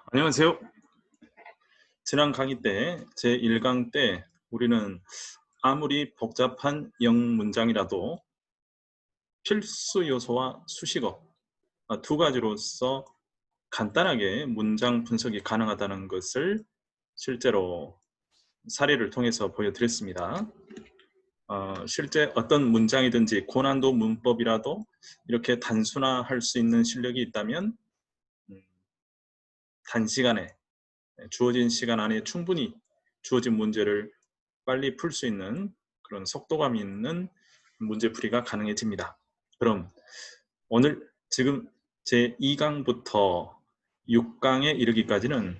안녕하세요. 지난 강의 때 제1강 때 우리는 아무리 복잡한 영문장이라도 필수 요소와 수식어 두 가지로서 간단하게 문장 분석이 가능하다는 것을 실제로 사례를 통해서 보여드렸습니다. 실제 어떤 문장이든지 고난도 문법이라도 이렇게 단순화할 수 있는 실력이 있다면 단시간에 주어진 시간 안에 충분히 주어진 문제를 빨리 풀 수 있는 그런 속도감 있는 문제풀이가 가능해집니다. 그럼 오늘 지금 제2강부터 6강에 이르기까지는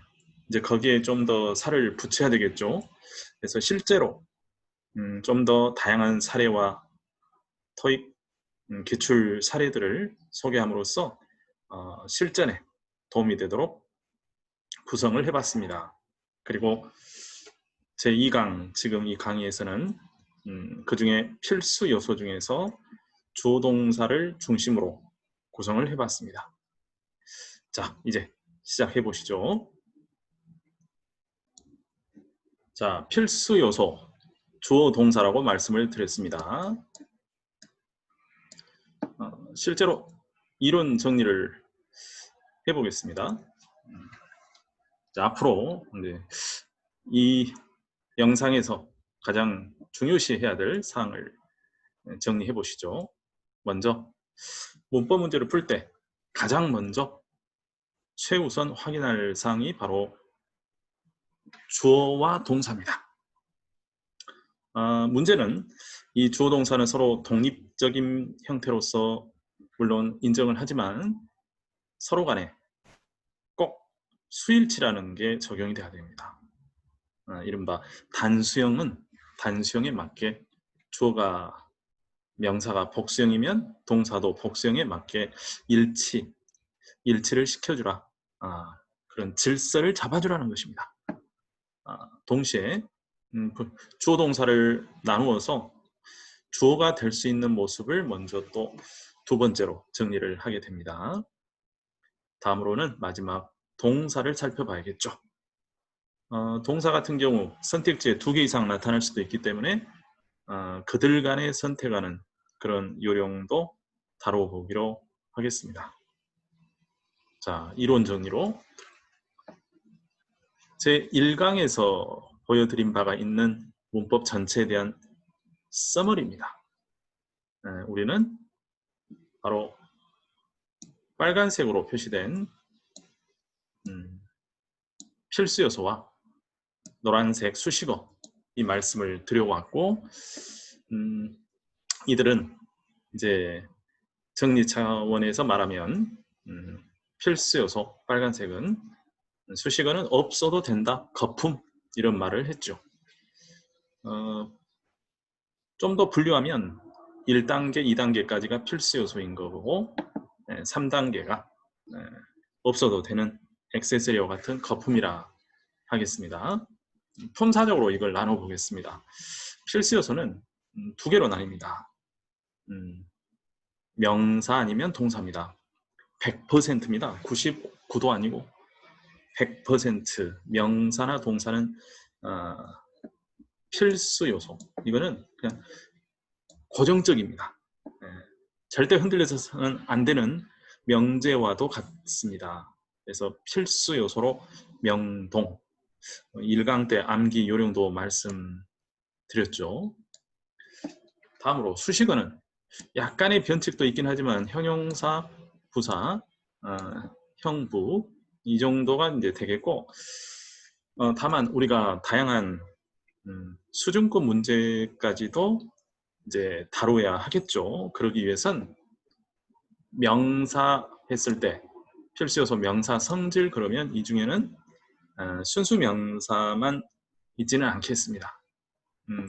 이제 거기에 좀 더 살을 붙여야 되겠죠. 그래서 실제로 좀 더 다양한 사례와 토익 기출 사례들을 소개함으로써 실전에 도움이 되도록 구성을 해봤습니다. 그리고 제2강 지금 이 강의에서는 그 중에 필수 요소 중에서 주어동사를 중심으로 구성을 해봤습니다. 자, 이제 시작해 보시죠. 자, 필수 요소 주어동사라고 말씀을 드렸습니다. 실제로 이론 정리를 해보겠습니다. 자, 앞으로 이제 이 영상에서 가장 중요시해야 될 사항을 정리해 보시죠. 먼저 문법 문제를 풀 때 가장 먼저 최우선 확인할 사항이 바로 주어와 동사입니다. 문제는 이 주어 동사는 서로 독립적인 형태로서 물론 인정을 하지만 서로 간에 꼭 수일치라는 게 적용이 돼야 됩니다. 이른바 단수형에 맞게 주어가 명사가 복수형이면 동사도 복수형에 맞게 일치를 시켜주라. 그런 질서를 잡아주라는 것입니다. 동시에 주어 동사를 나누어서 주어가 될 수 있는 모습을 먼저 또 두 번째로 정리를 하게 됩니다. 다음으로는 마지막 동사를 살펴봐야겠죠. 동사 같은 경우 선택지에 2개 이상 나타날 수도 있기 때문에 그들 간의 선택하는 그런 요령도 다뤄보기로 하겠습니다. 자, 이론 정리로 제1강에서 보여드린 바가 있는 문법 전체에 대한 서머리입니다. 우리는 바로 빨간색으로 표시된 필수 요소와 노란색 수식어 이 말씀을 드려왔고 이들은 이제 정리 차원에서 말하면 필수 요소 빨간색은 수식어는 없어도 된다 거품 이런 말을 했죠. 좀 더 분류하면 1단계, 2단계까지가 필수 요소인 거고 3단계가 없어도 되는 액세서리와 같은 거품이라 하겠습니다. 품사적으로 이걸 나눠보겠습니다. 필수 요소는 2개로 나뉩니다. 명사 아니면 동사입니다. 100%입니다. 99도 아니고 100% 명사나 동사는 필수 요소. 이거는 그냥 고정적입니다. 절대 흔들려서는 안 되는 명제와도 같습니다. 그래서 필수 요소로 명동, 1강 때 암기 요령도 말씀드렸죠. 다음으로 수식어는 약간의 변칙도 있긴 하지만 형용사, 부사, 형부 이 정도가 이제 되겠고 다만 우리가 다양한 수준급 문제까지도 이제 다뤄야 하겠죠. 그러기 위해선 명사 했을 때 필수 요소 명사 성질 그러면 이 중에는 순수 명사만 있지는 않겠습니다.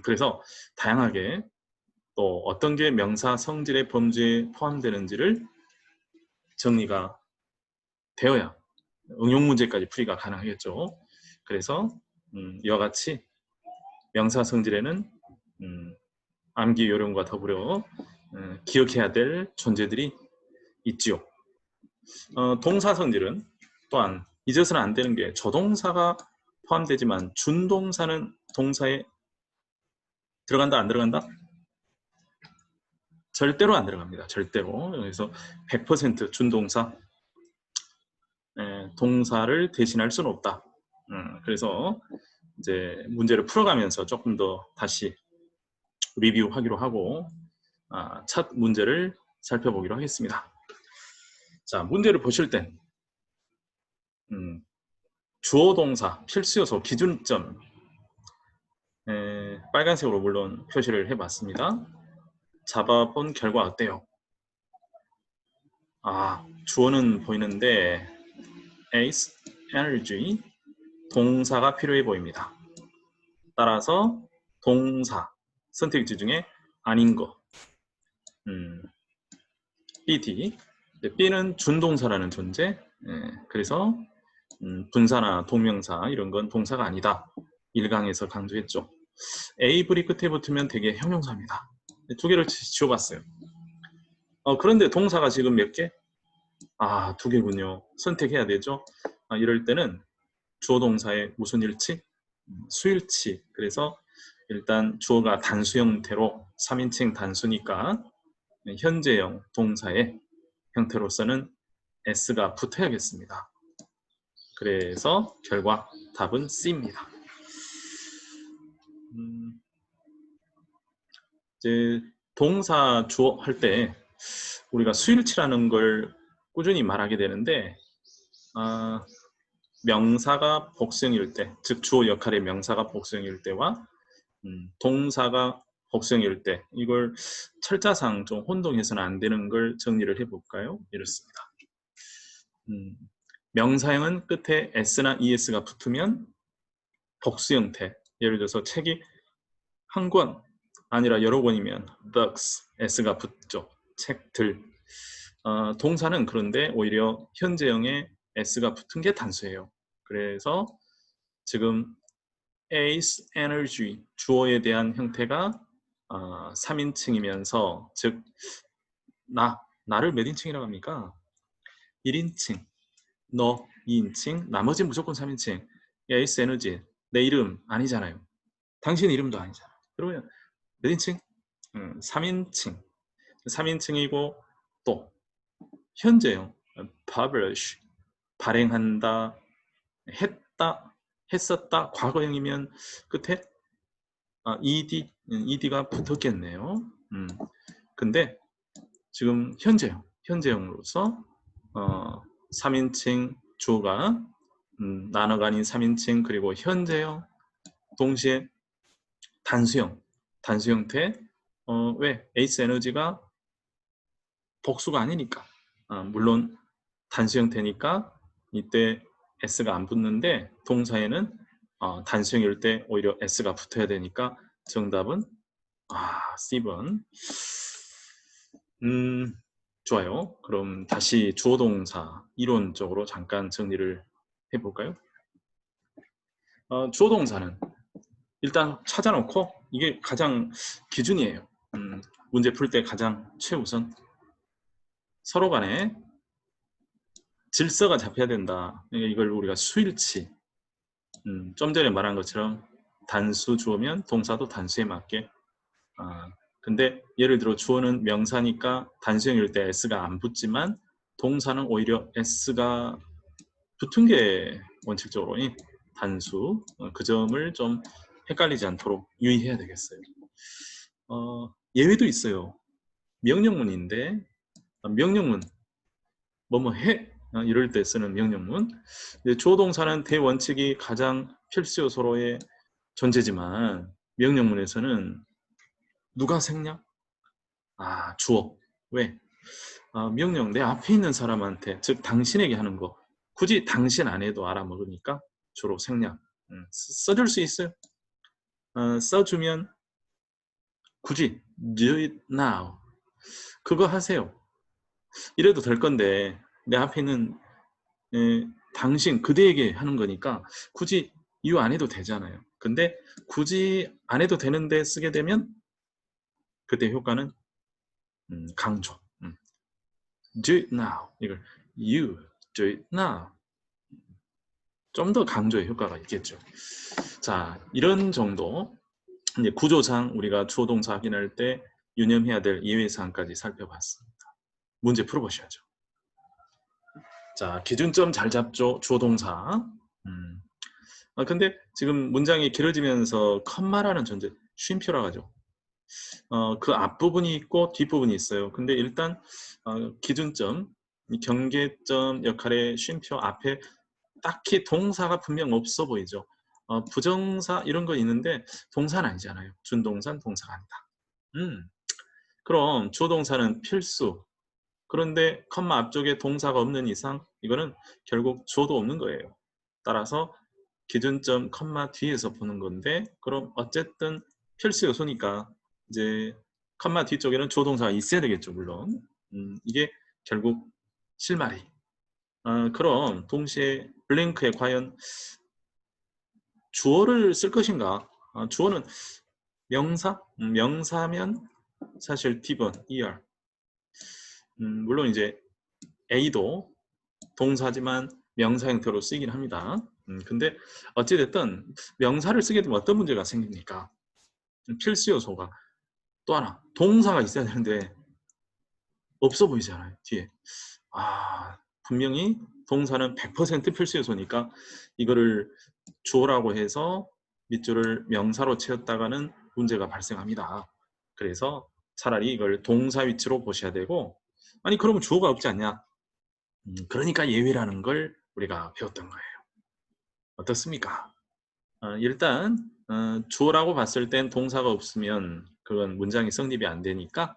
그래서 다양하게 또 어떤 게 명사 성질의 범죄에 포함되는지를 정리가 되어야 응용 문제까지 풀이가 가능하겠죠. 그래서 이와 같이 명사 성질에는 암기 요령과 더불어 기억해야 될 존재들이 있지요. 동사 성질은 또한 잊어서는 안 되는 게 조동사가 포함되지만 준동사는 동사에 들어간다 안 들어간다? 절대로 안 들어갑니다. 절대로. 그래서 100% 준동사 동사를 대신할 수는 없다. 그래서 이제 문제를 풀어가면서 조금 더 다시 리뷰하기로 하고 첫 문제를 살펴보기로 하겠습니다. 자, 문제를 보실 땐 주어 동사 필수 요소 기준점 빨간색으로 물론 표시를 해봤습니다. 잡아본 결과 어때요? 주어는 보이는데 ace, energy, 동사가 필요해 보입니다. 따라서 동사 선택지 중에 아닌 거 BD B는 준동사라는 존재 그래서 분사나 동명사 이런 건 동사가 아니다 1강에서 강조했죠. A불이 끝에 붙으면 되게 형용사입니다. 두 개를 지워봤어요. 그런데 동사가 지금 몇 개? 두 개군요. 선택해야 되죠. 이럴 때는 주어 동사의 무슨 일치? 수일치. 그래서 일단 주어가 단수 형태로 3인칭 단수니까 현재형 동사의 형태로서는 S가 붙어야겠습니다. 그래서 결과 답은 C입니다. 이제 동사 주어 할 때 우리가 수일치라는 걸 꾸준히 말하게 되는데 명사가 복수형일 때, 즉 주어 역할의 명사가 복수형일 때와 동사가 복수형일 때 이걸 철자상 좀 혼동해서는 안 되는 걸 정리를 해볼까요? 이렇습니다. 명사형은 끝에 s나 es가 붙으면 복수 형태, 예를 들어서 책이 한 권 아니라 여러 권이면 books, s가 붙죠. 책들. 동사는 그런데 오히려 현재형에 s가 붙은 게 단수예요. 그래서 지금 ace, energy, 주어에 대한 형태가 3인칭이면서 즉 나를 몇 인칭이라고 합니까? 1인칭, 너 2인칭, 나머지 무조건 3인칭. ace, energy, 내 이름 아니잖아요. 당신 이름도 아니잖아요. 그러면 몇 인칭? 3인칭. 3인칭이고 또 현재형 publish, 발행한다, 했다, 했었다, 과거형이면 끝에 ed가 붙었겠네요. 근데 지금 현재형으로서 3인칭 주어가 나눠가 아닌 3인칭 그리고 현재형 동시에 단수 형태 왜? 에이스 에너지가 복수가 아니니까 물론 단수 형태니까 이때 s가 안 붙는데 동사에는 단수형일 때 오히려 s가 붙어야 되니까 정답은 C번. 좋아요. 그럼 다시 주어 동사 이론적으로 잠깐 정리를 해볼까요? 주어 동사는 일단 찾아놓고 이게 가장 기준이에요. 문제 풀 때 가장 최우선 서로 간에 질서가 잡혀야 된다. 이걸 우리가 수일치 좀 전에 말한 것처럼 단수 주어면 동사도 단수에 맞게 근데 예를 들어 주어는 명사니까 단수형일 때 s가 안 붙지만 동사는 오히려 s가 붙은 게 원칙적으로 단수 그 점을 좀 헷갈리지 않도록 유의해야 되겠어요. 예외도 있어요. 명령문인데 명령문 뭐뭐 해 이럴 때 쓰는 명령문. 주어 동사는 대원칙이 가장 필수 요소로의 존재지만 명령문에서는 누가 생략? 주어. 왜? 명령 내 앞에 있는 사람한테 즉 당신에게 하는 거 굳이 당신 안 해도 알아먹으니까 주로 생략. 써줄 수 있어요. 써주면 굳이 do it now 그거 하세요. 이래도 될 건데 내 앞에 있는 당신 그대에게 하는 거니까 굳이 이유 안 해도 되잖아요. 근데 굳이 안 해도 되는데 쓰게 되면 그때 효과는 강조. do it now 이걸 you do it now 좀 더 강조의 효과가 있겠죠. 자, 이런 정도 이제 구조상 우리가 주어 동사 확인할 때 유념해야 될 예외사항까지 살펴봤습니다. 문제 풀어보셔야죠. 자, 기준점 잘 잡죠. 주어 동사. 근데 지금 문장이 길어지면서 컴마라는 존재, 쉼표라고 하죠. 그 앞부분이 있고 뒷부분이 있어요. 근데 일단 기준점, 경계점 역할의 쉼표 앞에 딱히 동사가 분명 없어 보이죠. 부정사 이런 거 있는데 동사는 아니잖아요. 준동사는 동사가 아니다. 그럼 주어동사는 필수. 그런데 컴마 앞쪽에 동사가 없는 이상 이거는 결국 주어도 없는 거예요. 따라서 기준점 컴마 뒤에서 보는 건데 그럼 어쨌든 필수 요소니까 이제 컴마 뒤쪽에는 주어동사가 있어야 되겠죠. 물론 이게 결국 실마리. 그럼 동시에 블랭크에 과연 주어를 쓸 것인가? 주어는 명사? 명사면 사실 T번, ER. 물론 이제 A도 동사지만 명사 형태로 쓰이긴 합니다. 근데 어찌됐든 명사를 쓰게 되면 어떤 문제가 생깁니까? 필수 요소가 또 하나 동사가 있어야 되는데 없어 보이잖아요. 뒤에. 분명히 동사는 100% 필수 요소니까 이거를 주어라고 해서 밑줄을 명사로 채웠다가는 문제가 발생합니다. 그래서 차라리 이걸 동사 위치로 보셔야 되고 아니 그러면 주어가 없지 않냐? 그러니까 예외라는 걸 우리가 배웠던 거예요. 어떻습니까? 일단 주어라고 봤을 땐 동사가 없으면 그건 문장이 성립이 안 되니까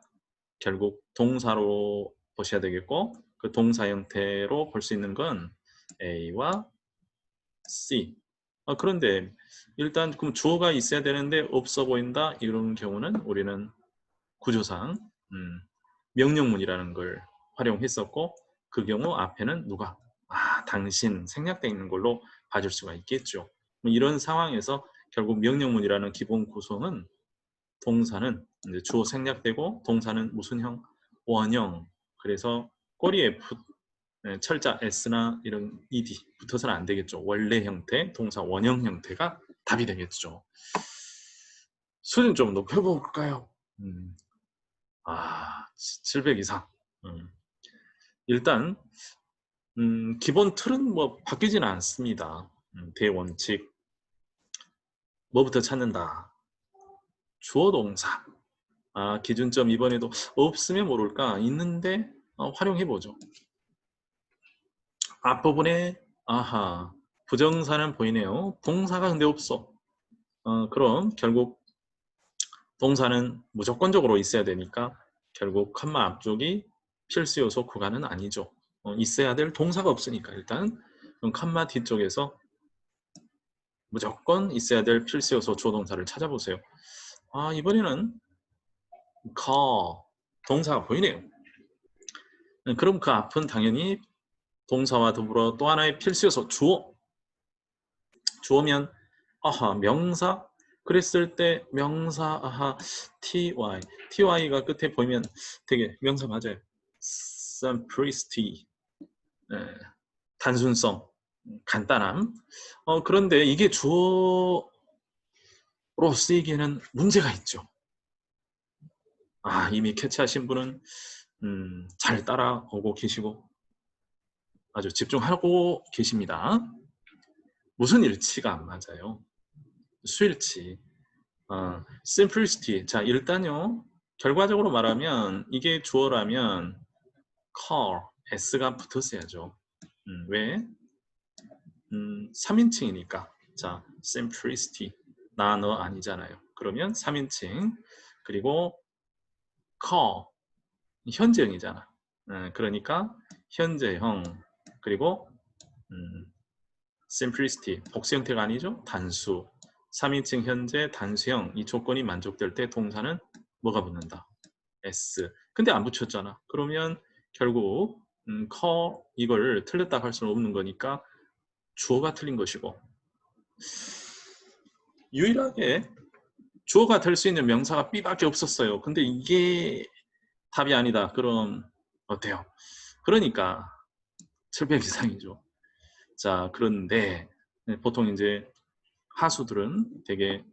결국 동사로 보셔야 되겠고 그 동사 형태로 볼 수 있는 건 A와 C. 그런데 일단 그럼 주어가 있어야 되는데 없어 보인다 이런 경우는 우리는 구조상 명령문이라는 걸 활용했었고 그 경우 앞에는 누가 당신 생략되어 있는 걸로 봐줄 수가 있겠죠. 이런 상황에서 결국 명령문이라는 기본 구성은 동사는 이제 주어 생략되고 동사는 무슨 형? 원형. 그래서 꼬리에 철자 S나 이런 ED 붙어서는 안 되겠죠. 원래 형태, 동사 원형 형태가 답이 되겠죠. 수준 좀 높여볼까요? 700 이상. 일단 기본 틀은 뭐 바뀌지는 않습니다. 대원칙. 뭐부터 찾는다? 주어 동사. 기준점 이번에도 없으면 모를까? 있는데 활용해보죠. 앞부분에 부정사는 보이네요. 동사가 근데 없어. 그럼 결국 동사는 무조건적으로 있어야 되니까 결국 컴마 앞쪽이 필수 요소 구간은 아니죠. 있어야 될 동사가 없으니까 일단 그럼 컴마 뒤쪽에서 무조건 있어야 될 필수 요소 주어 동사를 찾아보세요. 이번에는 동사가 보이네요. 그럼 그 앞은 당연히 동사와 더불어 또 하나의 필수 요소 주어. 주어면 명사. 그랬을 때 명사 ty가 끝에 보이면 되게 명사 맞아요. simplicity. 단순성, 간단함. 그런데 이게 주어로 쓰이기에는 문제가 있죠. 이미 캐치하신 분은 잘 따라오고 계시고 아주 집중하고 계십니다. 무슨 일치가 안 맞아요? 수일치. simplicity. 자, 일단요. 결과적으로 말하면 이게 주어라면 car, s가 붙었어야죠. 왜? 3인칭이니까. 자, simplicity. 나, 너 아니잖아요. 그러면 3인칭. 그리고 call. 현재형이잖아. 그러니까 현재형. 그리고 simplicity. 복수 형태가 아니죠. 단수. 3인칭 현재 단수형. 이 조건이 만족될 때 동사는 뭐가 붙는다? S. 근데 안 붙였잖아. 그러면 결국 call 이걸 틀렸다 할 수는 없는 거니까 주어가 틀린 것이고 유일하게 주어가 될 수 있는 명사가 B밖에 없었어요. 근데 이게 답이 아니다. 그럼 어때요? 그러니까 700 이상이죠. 자, 그런데 보통 이제 하수들은 되게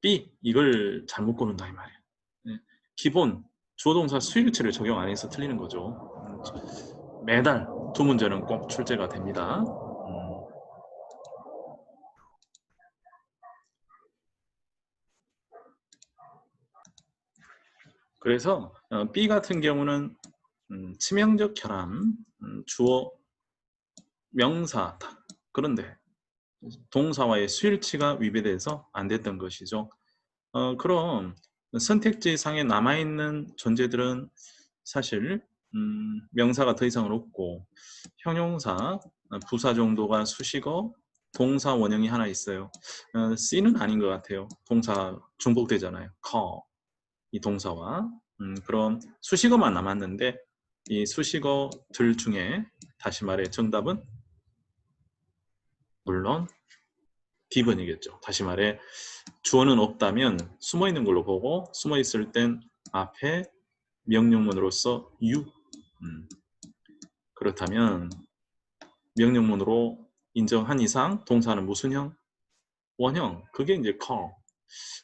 B 이걸 잘못 고른다 이 말이에요. 기본 주어 동사 수일치를 적용 안 해서 틀리는 거죠. 매달 두 문제는 꼭 출제가 됩니다. 그래서 B 같은 경우는 치명적 결함, 주어 명사 그런데 동사와의 수일치가 위배돼서 안 됐던 것이죠. 그럼 선택지 상에 남아있는 존재들은 사실 명사가 더 이상은 없고 형용사, 부사 정도가 수식어, 동사 원형이 하나 있어요. C는 아닌 것 같아요. 동사 중복되잖아요. call 이 동사와 그럼 수식어만 남았는데 이 수식어들 중에 다시 말해 정답은 물론 D번이겠죠. 다시 말해 주어는 없다면 숨어있는 걸로 보고 숨어있을 땐 앞에 명령문으로서 you 그렇다면 명령문으로 인정한 이상 동사는 무슨 형? 원형. 그게 이제 call.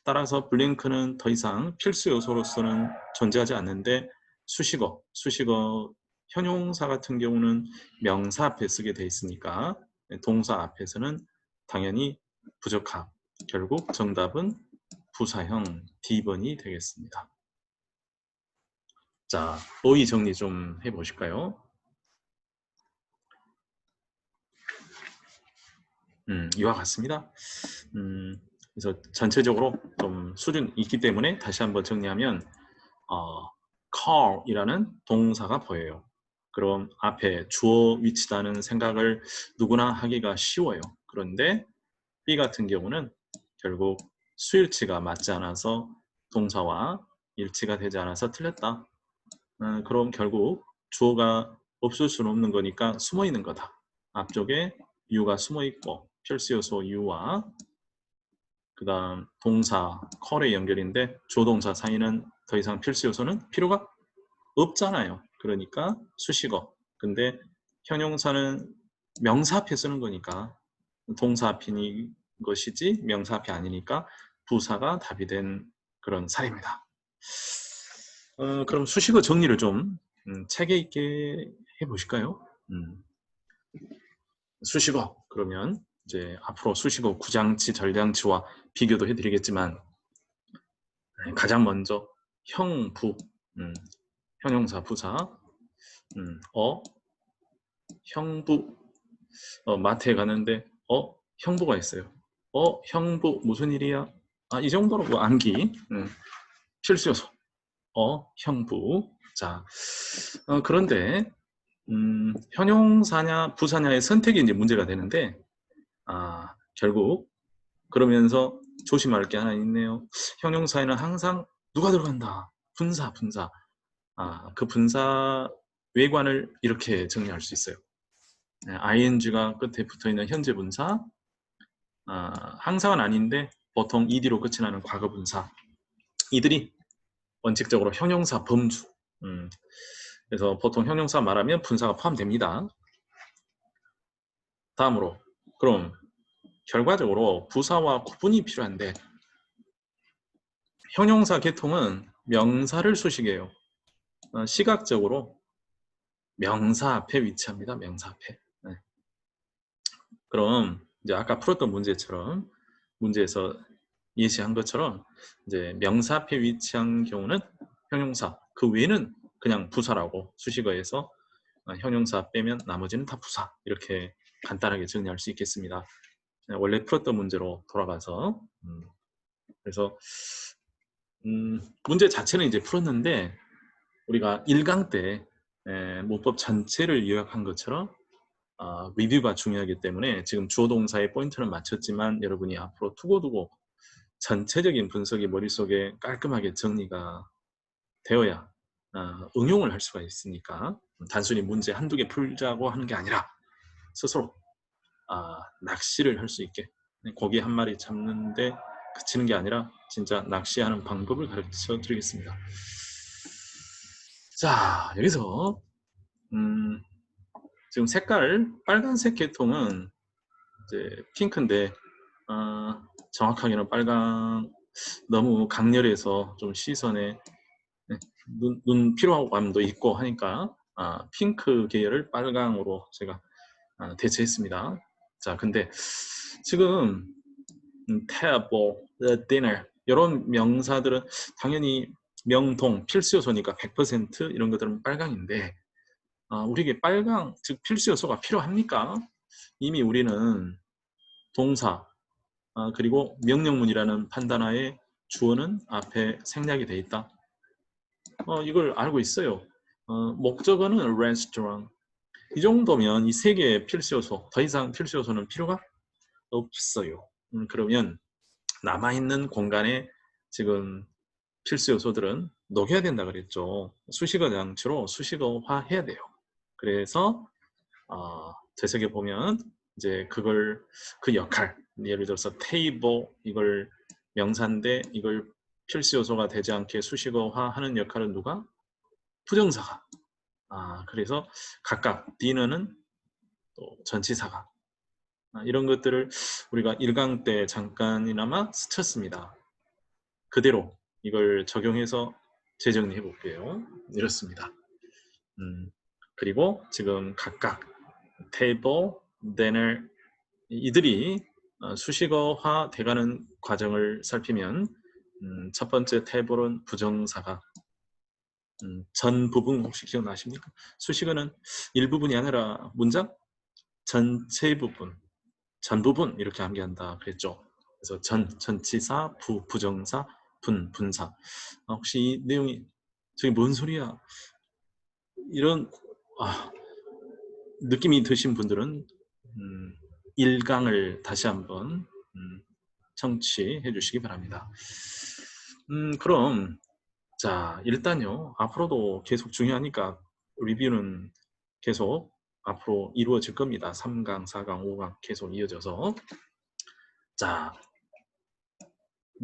따라서 블링크는 더 이상 필수 요소로서는 존재하지 않는데 수식어 현용사 같은 경우는 명사 앞에 쓰게 돼 있으니까 동사 앞에서는 당연히 부적합. 결국 정답은 부사형 D번이 되겠습니다. 자, 어휘 정리 좀 해보실까요? 이와 같습니다. 그래서 전체적으로 좀 수준 있기 때문에 다시 한번 정리하면 call이라는 동사가 보여요. 그럼 앞에 주어 위치다는 생각을 누구나 하기가 쉬워요. 그런데 B 같은 경우는 결국 수일치가 맞지 않아서 동사와 일치가 되지 않아서 틀렸다. 그럼 결국 주어가 없을 수는 없는 거니까 숨어 있는 거다. 앞쪽에 you가 숨어 있고 필수 요소 you와 그 다음 동사 call의 연결인데 조동사 사이는 더 이상 필수 요소는 필요가 없잖아요. 그러니까 수식어. 근데 형용사는 명사 앞에 쓰는 거니까 동사 앞인 것이지 명사 앞이 아니니까 부사가 답이 된 그런 사례입니다. 그럼 수식어 정리를 좀 체계 있게 해보실까요? 수식어 그러면 이제 앞으로 수식어 구장치, 절량치와 비교도 해드리겠지만 가장 먼저 형, 부, 형용사, 부사, 형부, 마트에 가는데 형부가 있어요. 형부 무슨 일이야? 이 정도로 뭐 암기 필수 요소. 형부. 자, 그런데 형용사냐 부사냐의 선택이 이제 문제가 되는데 결국 그러면서 조심할 게 하나 있네요. 형용사에는 항상 누가 들어간다. 분사. 그 분사 외관을 이렇게 정리할 수 있어요. ing가 끝에 붙어있는 현재 분사, 항상은 아닌데 보통 ed로 끝이 나는 과거 분사. 이들이 원칙적으로 형용사 범주. 그래서 보통 형용사 말하면 분사가 포함됩니다. 다음으로 그럼 결과적으로 부사와 구분이 필요한데 형용사 계통은 명사를 수식해요. 시각적으로 명사 앞에 위치합니다. 명사 앞에. 네. 그럼 이제 아까 풀었던 문제처럼 문제에서 예시한 것처럼 이제 명사 앞에 위치한 경우는 형용사, 그 외에는 그냥 부사라고 수식어에서 형용사 빼면 나머지는 다 부사 이렇게 간단하게 정리할 수 있겠습니다. 원래 풀었던 문제로 돌아가서 그래서 문제 자체는 이제 풀었는데 우리가 1강 때 문법 전체를 요약한 것처럼 리뷰가 중요하기 때문에 지금 주어 동사의 포인트는 맞췄지만 여러분이 앞으로 두고두고 전체적인 분석이 머릿속에 깔끔하게 정리가 되어야 응용을 할 수가 있으니까 단순히 문제 한두 개 풀자고 하는 게 아니라 스스로 낚시를 할 수 있게 고기 한 마리 잡는데 그치는 게 아니라 진짜 낚시하는 방법을 가르쳐 드리겠습니다. 자, 여기서 지금 색깔 빨간색 계통은 이제 핑크인데 정확하게는 빨강 너무 강렬해서 좀 시선에 눈 피로감도 있고 하니까 핑크 계열을 빨강으로 제가 대체했습니다. 자, 근데 지금 table, dinner 이런 명사들은 당연히 명동, 필수 요소니까 100% 이런 것들은 빨강인데 우리에게 빨강, 즉 필수 요소가 필요합니까? 이미 우리는 동사 그리고 명령문이라는 판단하에 주어는 앞에 생략이 돼 있다. 이걸 알고 있어요. 목적어는 restaurant. 이 정도면 이 세 개의 필수 요소, 더 이상 필수 요소는 필요가 없어요. 그러면 남아있는 공간에 지금 필수 요소들은 녹여야 된다 그랬죠. 수식어 장치로 수식어화 해야 돼요. 그래서 되새겨 보면 이제 그 역할, 예를 들어서 table 이걸 명사인데 이걸 필수 요소가 되지 않게 수식어화하는 역할은 누가? 부정사가. 그래서 각각 dinner는 또 전치사가. 이런 것들을 우리가 1강 때 잠깐이나마 스쳤습니다. 그대로 이걸 적용해서 재정리해 볼게요. 이렇습니다. 그리고 지금 각각 table, dinner 이들이 수식어화 돼가는 과정을 살피면 첫 번째 table은 부정사가 전 부분 혹시 기억나십니까? 수식어는 일부분이 아니라 문장 전체 부분, 전 부분 이렇게 암기한다 그랬죠. 그래서 전치사, 부정사, 분사. 혹시 이 내용이 저게 뭔 소리야? 이런 느낌이 드신 분들은 1강을 다시 한번 청취해 주시기 바랍니다. 그럼 자 일단요 앞으로도 계속 중요하니까 리뷰는 계속 앞으로 이루어질 겁니다. 3강, 4강, 5강 계속 이어져서 자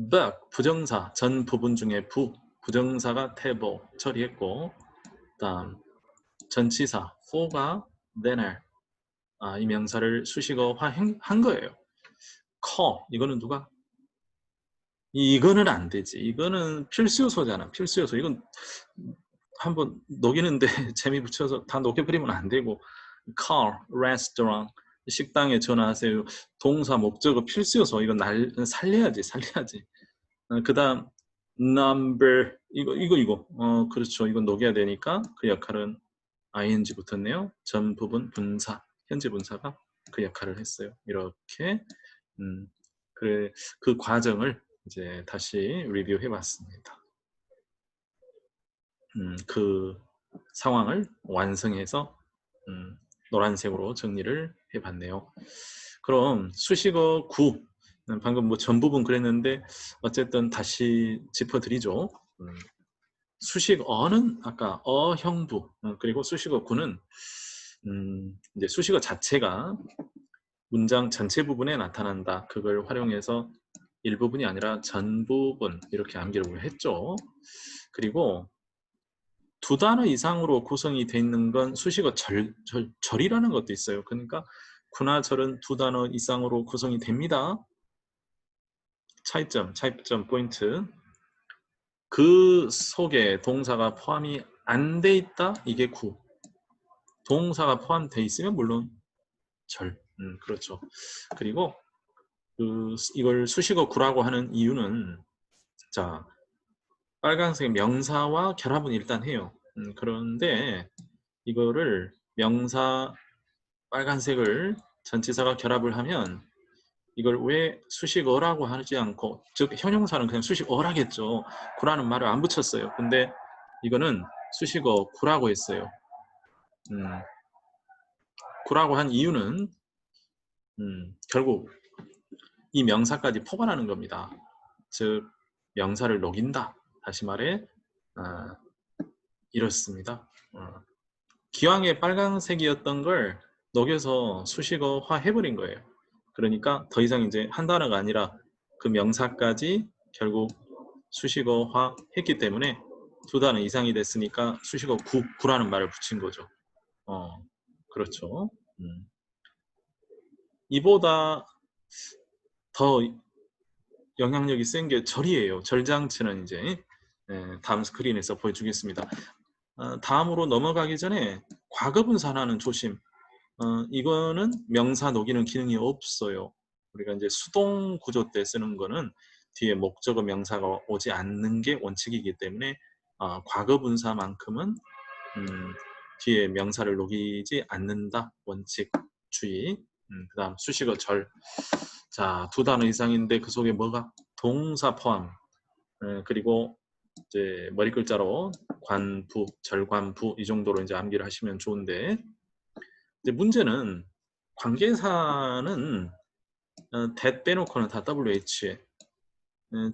but 부정사 전 부분 중에 부정사가 table 처리했고 다음 전치사 for가 dinner 이 명사를 수식어화 한 거예요. call 이거는 누가? 이거는 안 되지. 이거는 필수 요소잖아. 필수 요소. 이건 한번 녹이는데 재미 붙여서 다 녹여버리면 안 되고 car, restaurant 식당에 전화하세요. 동사, 목적어, 필수 요소 이거 살려야지. 그 다음 number 이거 그렇죠. 이건 녹여야 되니까 그 역할은 ing 붙었네요. 전 부분 분사 현재 분사가 그 역할을 했어요. 이렇게 그래 그 과정을 이제 다시 리뷰해 봤습니다. 그 상황을 완성해서 노란색으로 정리를 해 봤네요. 그럼 수식어 9 방금 뭐 전부분 그랬는데 어쨌든 다시 짚어드리죠. 수식어는 아까 어형부 그리고 수식어 9는 이제 수식어 자체가 문장 전체 부분에 나타난다. 그걸 활용해서 일부분이 아니라 전부분 이렇게 암기를 했죠. 그리고 두 단어 이상으로 구성이 되어 있는 건 수식어 절이라는 것도 있어요. 그러니까 구나 절은 두 단어 이상으로 구성이 됩니다. 차이점 포인트. 그 속에 동사가 포함이 안 돼 있다? 이게 구. 동사가 포함되어 있으면 물론 절. 그렇죠. 그리고 이걸 수식어 구라고 하는 이유는 자 빨간색 명사와 결합은 일단 해요. 그런데 이거를 명사 빨간색을 전치사가 결합을 하면 이걸 왜 수식어라고 하지 않고 즉 형용사는 그냥 수식어라겠죠. 구라는 말을 안 붙였어요. 근데 이거는 수식어 구라고 했어요. 구라고 한 이유는 결국 이 명사까지 포괄하는 겁니다. 즉 명사를 녹인다. 다시 말해 이렇습니다. 기왕에 빨간색이었던 걸 녹여서 수식어화 해버린 거예요. 그러니까 더 이상 이제 한 단어가 아니라 그 명사까지 결국 수식어화 했기 때문에 두 단어 이상이 됐으니까 수식어 구라는 말을 붙인 거죠. 그렇죠. 이보다 더 영향력이 센 게 절이에요. 절장치는 이제 다음 스크린에서 보여주겠습니다. 다음으로 넘어가기 전에 과거분사하는 조심. 이거는 명사 녹이는 기능이 없어요. 우리가 이제 수동 구조 때 쓰는 거는 뒤에 목적어 명사가 오지 않는 게 원칙이기 때문에 과거분사만큼은 뒤에 명사를 녹이지 않는다. 원칙 주의. 그 다음 수식어 절. 자, 두 단어 이상인데 그 속에 뭐가? 동사 포함. 그리고 이제 머리 글자로 관부, 절관부 이 정도로 이제 암기를 하시면 좋은데, 이제 문제는 관계사는 that 빼놓고는 다 WH에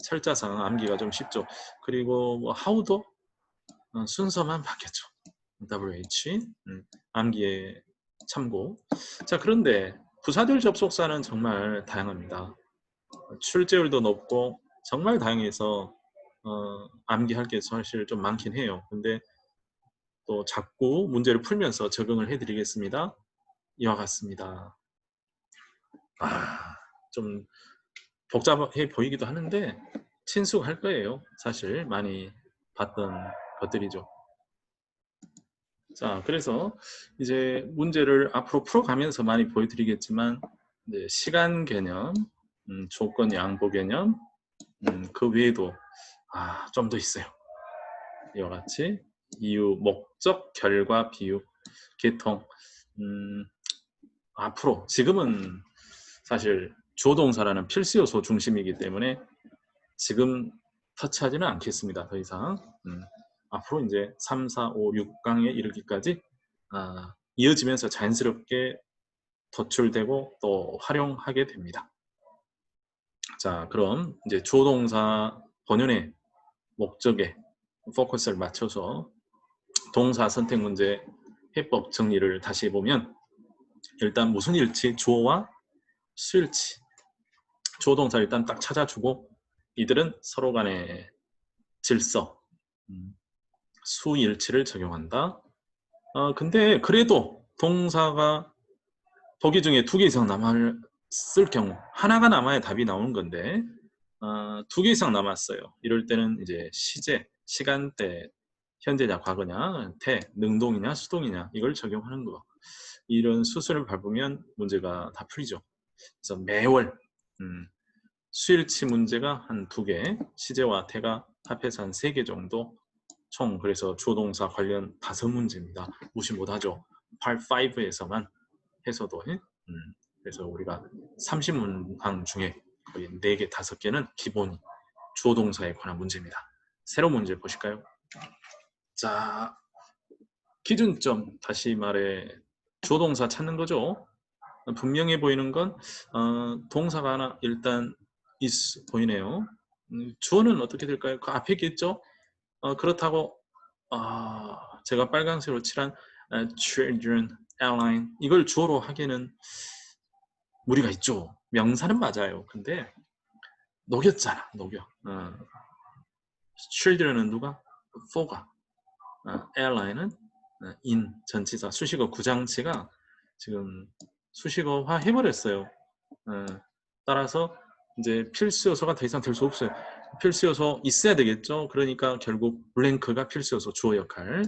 철자상 암기가 좀 쉽죠. 그리고 뭐 how도 순서만 바뀌었죠. WH 암기에 참고. 자, 그런데 부사절 접속사는 정말 다양합니다. 출제율도 높고 정말 다양해서 암기할 게 사실 좀 많긴 해요. 근데 또 자꾸 문제를 풀면서 적응을 해드리겠습니다. 이와 같습니다. 좀 복잡해 보이기도 하는데 친숙할 거예요. 사실 많이 봤던 것들이죠. 자, 그래서 이제 문제를 앞으로 풀어가면서 많이 보여드리겠지만 이제 시간 개념, 조건 양보 개념, 그 외에도 좀 더 있어요. 이와 같이 이유, 목적, 결과, 비유, 계통. 앞으로 지금은 사실 주어동사라는 필수 요소 중심이기 때문에 지금 터치하지는 않겠습니다. 더 이상. 앞으로 이제 3, 4, 5, 6강에 이르기까지 이어지면서 자연스럽게 도출되고 또 활용하게 됩니다. 자, 그럼 이제 주어동사 본연의 목적에 포커스를 맞춰서 동사 선택 문제 해법 정리를 다시 해보면 일단 무슨 일치? 주어와 수일치. 주어동사 일단 딱 찾아주고 이들은 서로 간의 질서, 수일치를 적용한다. 근데 그래도 동사가 보기 중에 2개 이상 남았을 경우 하나가 남아야 답이 나오는 건데 2개 이상 남았어요. 이럴 때는 이제 시제, 시간대, 현재냐 과거냐, 태, 능동이냐 수동이냐 이걸 적용하는 거. 이런 수순을 밟으면 문제가 다 풀리죠. 그래서 매월 수일치 문제가 한 2개, 시제와 태가 합해서 한 3개 정도 총 그래서 주어동사 관련 5문제입니다. 무시 못하죠. Part 5에서만 해서도 그래서 우리가 30문항 중에 거의 4개, 5개는 기본 주어동사에 관한 문제입니다. 새로운 문제 보실까요? 자, 기준점 다시 말해 주어동사 찾는 거죠. 분명해 보이는 건 동사가 하나 일단 보이네요. 주어는 어떻게 될까요? 그 앞에 있겠죠? 그렇다고 제가 빨간색으로 칠한 children, airline 이걸 주어로 하기에는 무리가 있죠. 명사는 맞아요. 근데 녹였잖아. 녹여. children은 누가? for가. airline은 in 전치사 수식어 구장치가 지금 수식어화 해버렸어요. 따라서 이제 필수 요소가 더 이상 될 수 없어요. 필수 요소 있어야 되겠죠. 그러니까 결국 블랭크가 필수 요소 주어 역할.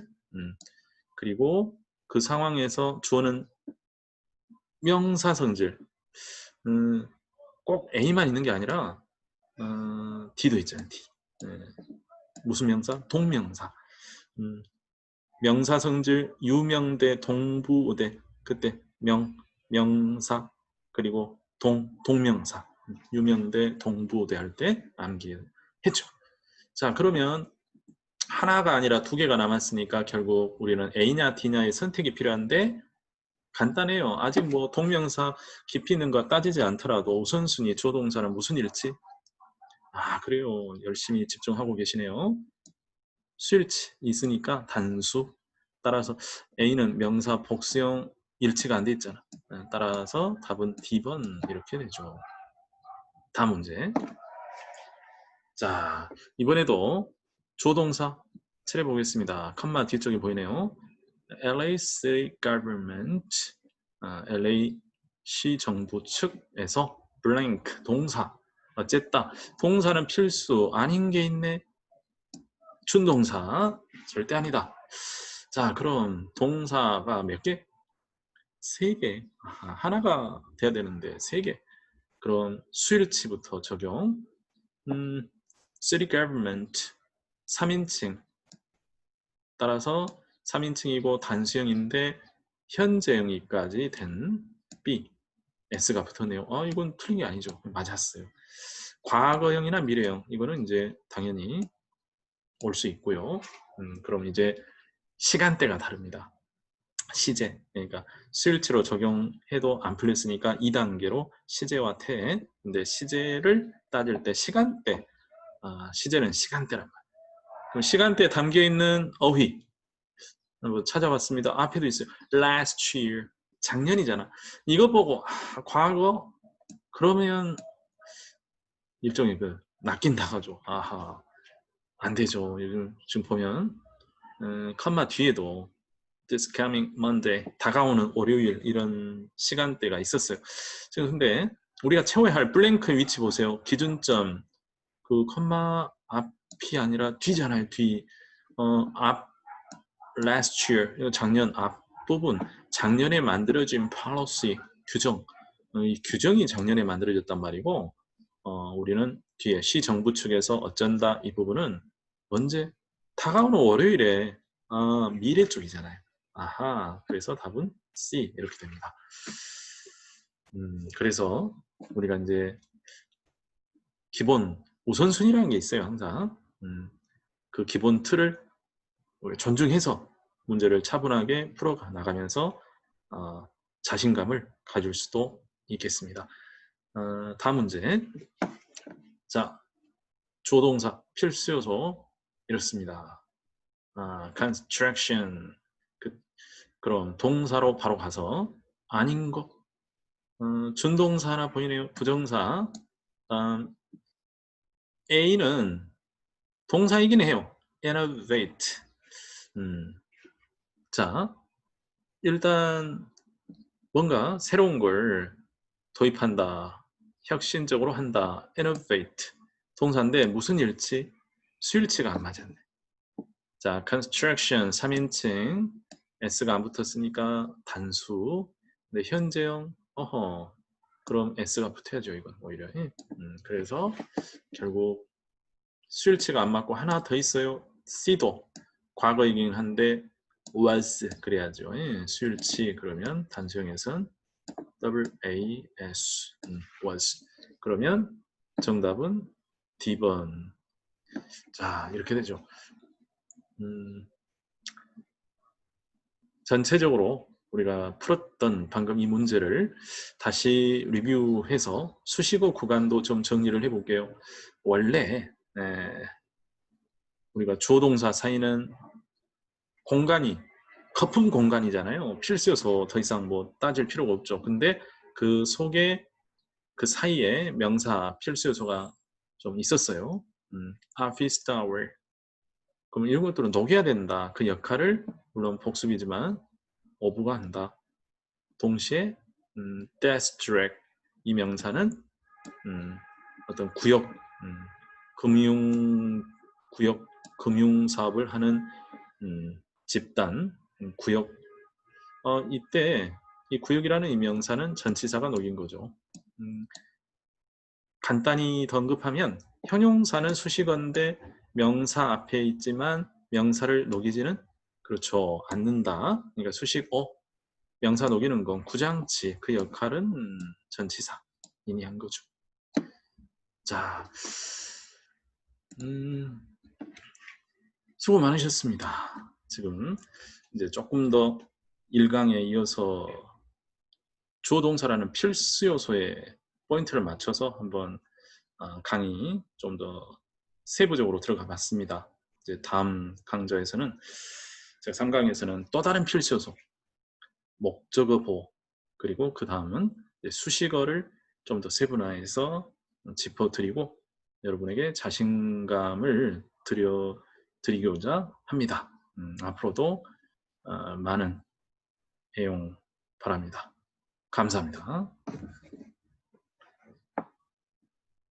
그리고 그 상황에서 주어는 명사 성질. 꼭 A만 있는 게 아니라 D도 있잖아요. D. 무슨 명사? 동명사. 명사 성질 유명대 동부대 그때 명사 그리고 동명사 유명대 동부대 할 때 암기했죠. 자, 그러면 하나가 아니라 2개가 남았으니까 결국 우리는 A냐 D냐의 선택이 필요한데 간단해요. 아직 뭐 동명사 깊이 있는 거 따지지 않더라도 우선순위 주어동사는 무슨 일치? 그래요. 열심히 집중하고 계시네요. 수일치 있으니까 단수. 따라서 A는 명사 복수형 일치가 안 돼 있잖아. 따라서 답은 D번 이렇게 되죠. 다음 문제. 자, 이번에도 조동사 칠해보겠습니다. 컴마 뒤쪽에 보이네요. LA City Government, LA 시정부 측에서 blank 동사 어쨌다. 동사는 필수 아닌 게 있네. 준동사 절대 아니다. 자, 그럼 동사가 몇 개? 3개. 하나가 돼야 되는데 3개. 그럼 수일치부터 적용. city government 3인칭. 따라서 3인칭이고 단수형인데 현재형이까지 된 B. S가 붙었네요. 이건 틀린 게 아니죠. 맞았어요. 과거형이나 미래형 이거는 이제 당연히 올 수 있고요. 그럼 이제 시간대가 다릅니다. 시제, 그러니까 수일치로 적용해도 안 풀렸으니까 2단계로 시제와 태. 근데 시제를 따질 때 시간대, 시제는 시간대란 말이에요. 그럼 시간대에 담겨 있는 어휘 한번 찾아봤습니다. 앞에도 있어요. last year, 작년이잖아. 이거 보고 과거 그러면 일종의 그 낚인다가죠. 아하, 안 되죠. 지금 보면 컴마 뒤에도 this coming Monday, 다가오는 월요일 이런 시간대가 있었어요. 지금 근데 우리가 채워야 할 블랭크의 위치 보세요. 기준점 그 컴마 앞이 아니라 뒤잖아요. 뒤. 앞 last year 이거 작년 앞 부분 작년에 만들어진 policy 규정 이 규정이 작년에 만들어졌단 말이고 우리는 뒤에 시정부 측에서 어쩐다 이 부분은 언제? 다가오는 월요일에 미래 쪽이잖아요. 아하, 그래서 답은 C 이렇게 됩니다. 그래서 우리가 이제 기본 우선순위라는 게 있어요. 항상 그 기본 틀을 존중해서 문제를 차분하게 풀어 나가면서 자신감을 가질 수도 있겠습니다. 다음 문제. 자, 조동사 필수 요소 이렇습니다. construction 그럼 동사로 바로 가서 아닌 것 준동사 하나 보이네요. 부정사 A는 동사이긴 해요. innovate 자 일단 뭔가 새로운 걸 도입한다. 혁신적으로 한다. innovate 동사인데 무슨 일치? 수일치가 안 맞았네. 자, construction 3인칭 S가 안 붙었으니까 단수. 근데 현재형 그럼 S가 붙어야죠. 이건 오히려. 그래서 결국 수일치가 안 맞고 하나 더 있어요. C도 과거이긴 한데 was 그래야죠. 수일치 그러면 단수형에선 WAS was 그러면 정답은 D번. 자, 이렇게 되죠. 전체적으로 우리가 풀었던 방금 이 문제를 다시 리뷰해서 수식어 구간도 좀 정리를 해볼게요. 원래 우리가 주어 동사 사이는 공간이 거품 공간이잖아요. 필수여서 더 이상 뭐 따질 필요가 없죠. 근데 그 속에 그 사이에 명사 필수 요소가 좀 있었어요. office tower. 그럼 이런 것들은 녹여야 된다. 그 역할을 물론 복습이지만 어부가 한다. 동시에 district 이 명사는 어떤 구역 금융 구역 금융 사업을 하는 집단 구역 이때 이 구역이라는 이 명사는 전치사가 녹인 거죠. 간단히 더 언급하면 형용사는 수식어인데 명사 앞에 있지만 명사를 녹이지는 그렇죠 않는다. 그러니까 수식어 명사 녹이는 건 구장치 그 역할은 전치사인이 한 거죠. 자, 수고 많으셨습니다. 지금 이제 조금 더 1강에 이어서 주어 동사라는 필수 요소에 포인트를 맞춰서 한번 강의 좀 더 세부적으로 들어가 봤습니다. 이제 다음 강좌에서는 제가 3강에서는 또 다른 필수 요소 목적어 보호 그리고 그 다음은 수식어를 좀 더 세분화해서 짚어드리고 여러분에게 자신감을 드리고자 합니다. 앞으로도 많은 애용 바랍니다. 감사합니다.